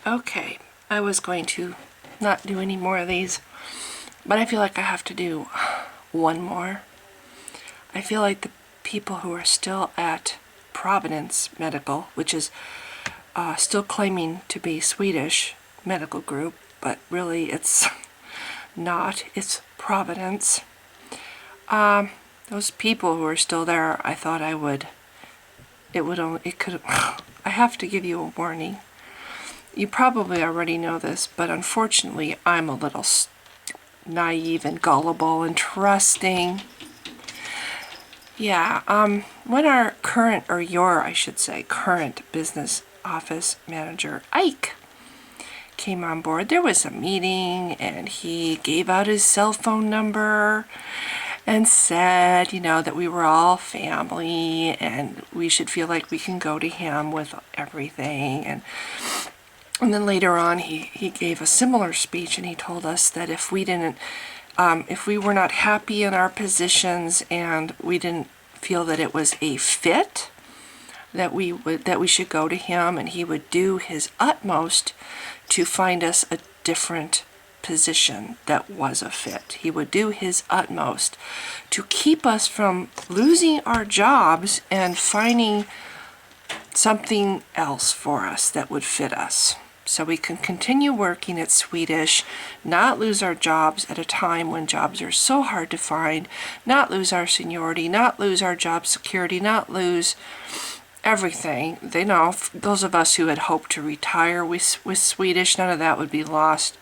Okay, I was going to not do any more of these, but I feel like I have to do one more. I feel like the people who are still at Providence Medical, which is still claiming to be Swedish medical group, but really it's not, it's Providence. Those people who are still there, I thought I have to give you a warning. You probably already know this, but unfortunately I'm a little naive and gullible and trusting. Yeah, when our current, or your, I should say, current business office manager, Ike, came on board, there was a meeting and he gave out his cell phone number and said, that we were all family and we should feel like we can go to him with everything. And then later on, he gave a similar speech, and he told us that if we were not happy in our positions and we didn't feel that it was a fit, that we should go to him, and he would do his utmost to find us a different position that was a fit. He would do his utmost to keep us from losing our jobs and finding something else for us that would fit us, so we can continue working at Swedish, not lose our jobs at a time when jobs are so hard to find, not lose our seniority, not lose our job security, not lose everything. They know, those of us who had hoped to retire with Swedish, none of that would be lost.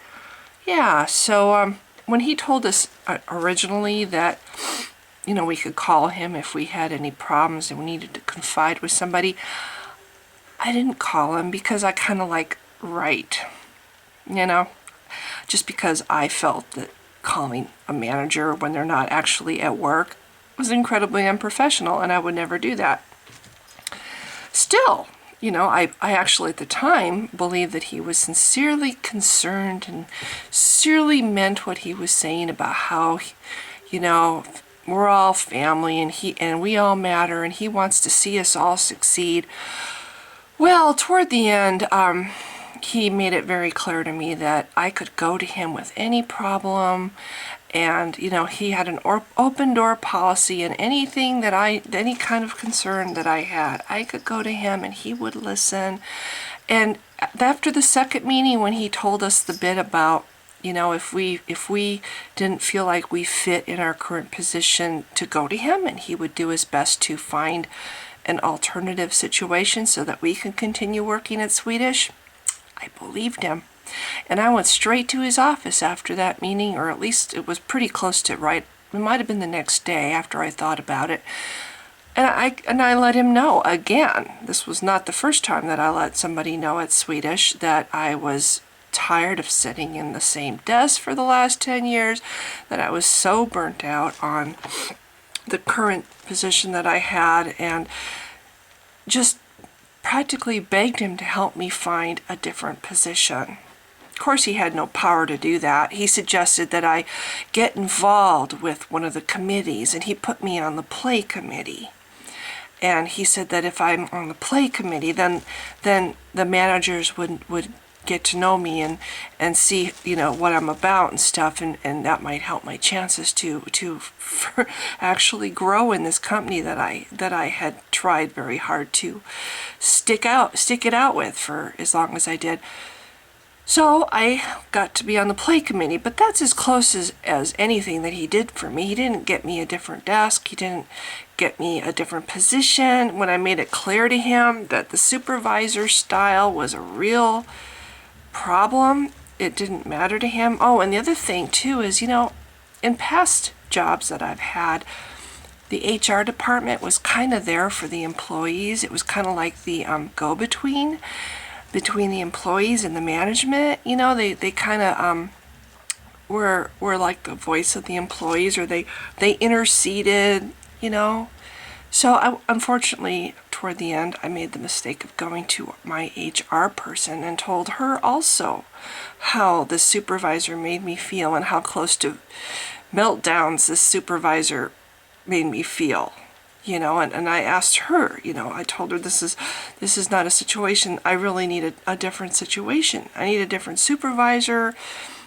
Yeah, so when he told us originally that, we could call him if we had any problems and we needed to confide with somebody, I didn't call him because I kind of right, just because I felt that calling a manager when they're not actually at work was incredibly unprofessional, and I would never do that. Still, I actually at the time believed that he was sincerely concerned and sincerely meant what he was saying about how, we're all family and we all matter and he wants to see us all succeed. Well, toward the end, he made it very clear to me that I could go to him with any problem, and he had an open door policy, and anything any kind of concern that I had, I could go to him and he would listen. And after the second meeting, when he told us the bit about if we didn't feel like we fit in our current position, to go to him and he would do his best to find an alternative situation so that we can continue working at Swedish, I believed him. And I went straight to his office after that meeting, or at least it was pretty close to it might have been the next day after I thought about it. And I let him know again. This was not the first time that I let somebody know at Swedish that I was tired of sitting in the same desk for the last 10 years, that I was so burnt out on the current position that I had, and just practically begged him to help me find a different position. Of course, he had no power to do that. He suggested that I get involved with one of the committees, and he put me on the play committee. And he said that if I'm on the play committee, then the managers would get to know me and see what I'm about and stuff, and that might help my chances to actually grow in this company that I had tried very hard to stick it out with for as long as I did. So I got to be on the play committee, but that's as close as anything that he did for me. He didn't get me a different desk. He didn't get me a different position. When I made it clear to him that the supervisor style was a real problem, it didn't matter to him. Oh, and the other thing too is, in past jobs that I've had, the HR department was kind of there for the employees. It was kind of like the go-between between the employees and the management. They kind of were like the voice of the employees, or they interceded, So unfortunately, toward the end, I made the mistake of going to my HR person and told her also how the supervisor made me feel and how close to meltdowns this supervisor made me feel. and I asked her, I told her this is not a situation. I really need a different situation. I need a different supervisor,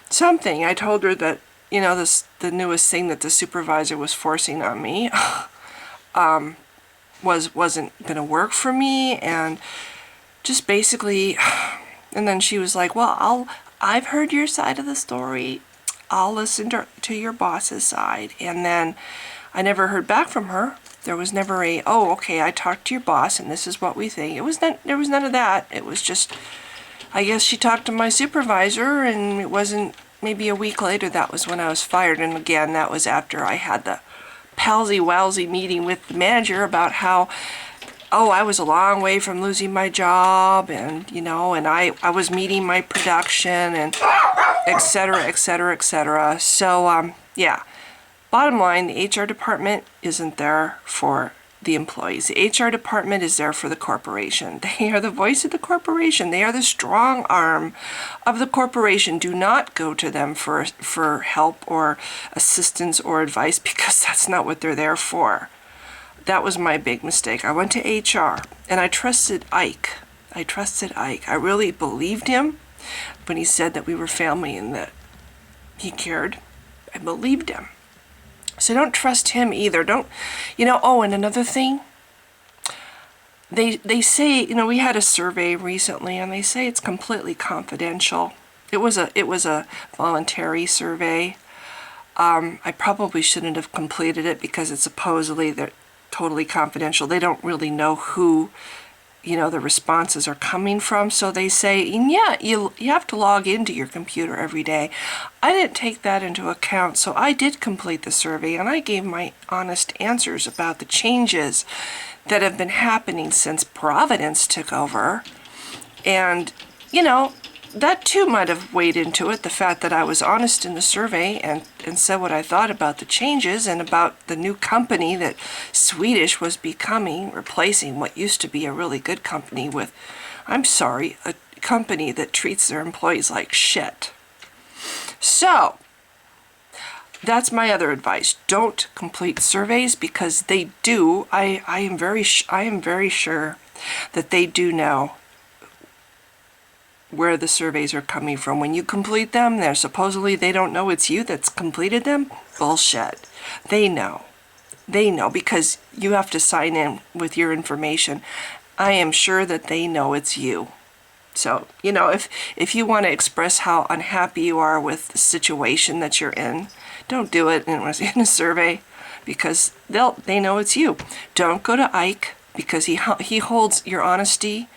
something. I told her that, the newest thing that the supervisor was forcing on me wasn't going to work for me, and just basically, and then she was like, well, I've heard your side of the story. I'll listen to your boss's side. And then I never heard back from her. There was never okay, I talked to your boss and this is what we think. There was none of that. It was just, I guess she talked to my supervisor, and it wasn't, maybe a week later, that was when I was fired. And again, that was after I had the palsy-walsy meeting with the manager about how, I was a long way from losing my job, and, and I was meeting my production, and et cetera, et cetera, et cetera. So, yeah. Bottom line, the HR department isn't there for the employees. The HR department is there for the corporation. They are the voice of the corporation. They are the strong arm of the corporation. Do not go to them for help or assistance or advice, because that's not what they're there for. That was my big mistake. I went to HR, and I trusted Ike. I really believed him when he said that we were family and that he cared. I believed him. So don't trust him either. Don't, and another thing, they say, we had a survey recently, and they say it's completely confidential. It was a voluntary survey. I probably shouldn't have completed it, because it's supposedly they're totally confidential. They don't really know who, the responses are coming from. So they say, and yeah, you have to log into your computer every day. I didn't take that into account, so I did complete the survey, and I gave my honest answers about the changes that have been happening since Providence took over. And, that too might have weighed into it, the fact that I was honest in the survey and said what I thought about the changes and about the new company that Swedish was becoming, replacing what used to be a really good company with, a company that treats their employees like shit. So, that's my other advice. Don't complete surveys, because they do. I am very sure that they do know where the surveys are coming from. When you complete them, they don't know it's you that's completed them. Bullshit. They know, because you have to sign in with your information. I am sure that they know it's you. So, if you want to express how unhappy you are with the situation that you're in, don't do it in a survey, because they know it's you. Don't go to Ike, because he holds your honesty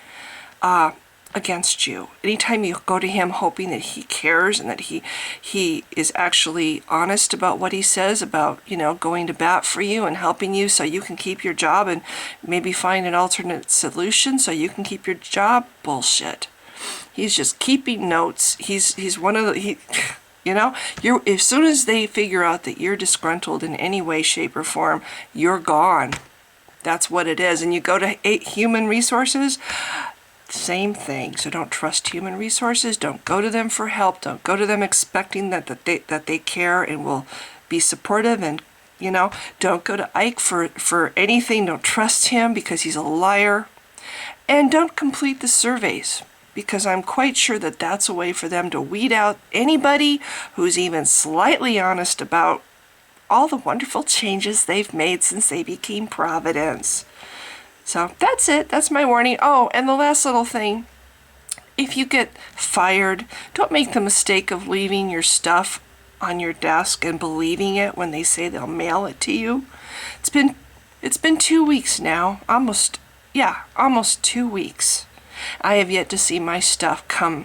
against you. Anytime you go to him hoping that he cares and that he is actually honest about what he says about, going to bat for you and helping you so you can keep your job and maybe find an alternate solution so you can keep your job, bullshit. He's just keeping notes. He's one of the, as soon as they figure out that you're disgruntled in any way, shape, or form, you're gone. That's what it is. And you go to human resources, same thing. So don't trust human resources. Don't go to them for help. Don't go to them expecting that they care and will be supportive. And don't go to Ike for anything. Don't trust him, because he's a liar. And don't complete the surveys, because I'm quite sure that that's a way for them to weed out anybody who's even slightly honest about all the wonderful changes they've made since they became Providence. So that's it. That's my warning. Oh, and the last little thing. If you get fired, don't make the mistake of leaving your stuff on your desk and believing it when they say they'll mail it to you. It's been 2 weeks now. Almost 2 weeks. I have yet to see my stuff come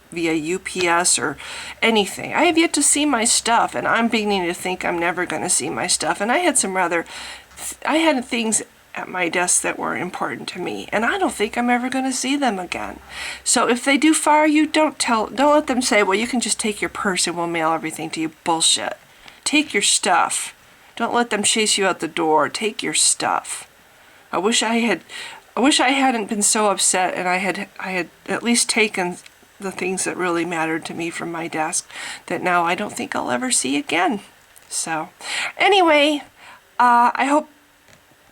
via UPS or anything. I have yet to see my stuff, and I'm beginning to think I'm never going to see my stuff. And I had things at my desk that were important to me, and I don't think I'm ever going to see them again. So if they do fire you, don't let them say, well, you can just take your purse and we'll mail everything to you. Bullshit. Take your stuff. Don't let them chase you out the door. Take your stuff. I wish I hadn't been so upset, and I had at least taken the things that really mattered to me from my desk that now I don't think I'll ever see again. So anyway, I hope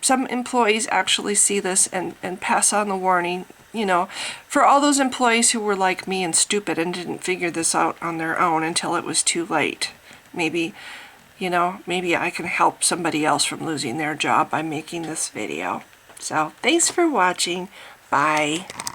some employees actually see this and pass on the warning. You know, for all those employees who were like me and stupid and didn't figure this out on their own until it was too late. Maybe, you know, maybe I can help somebody else from losing their job by making this video. So, thanks for watching. Bye.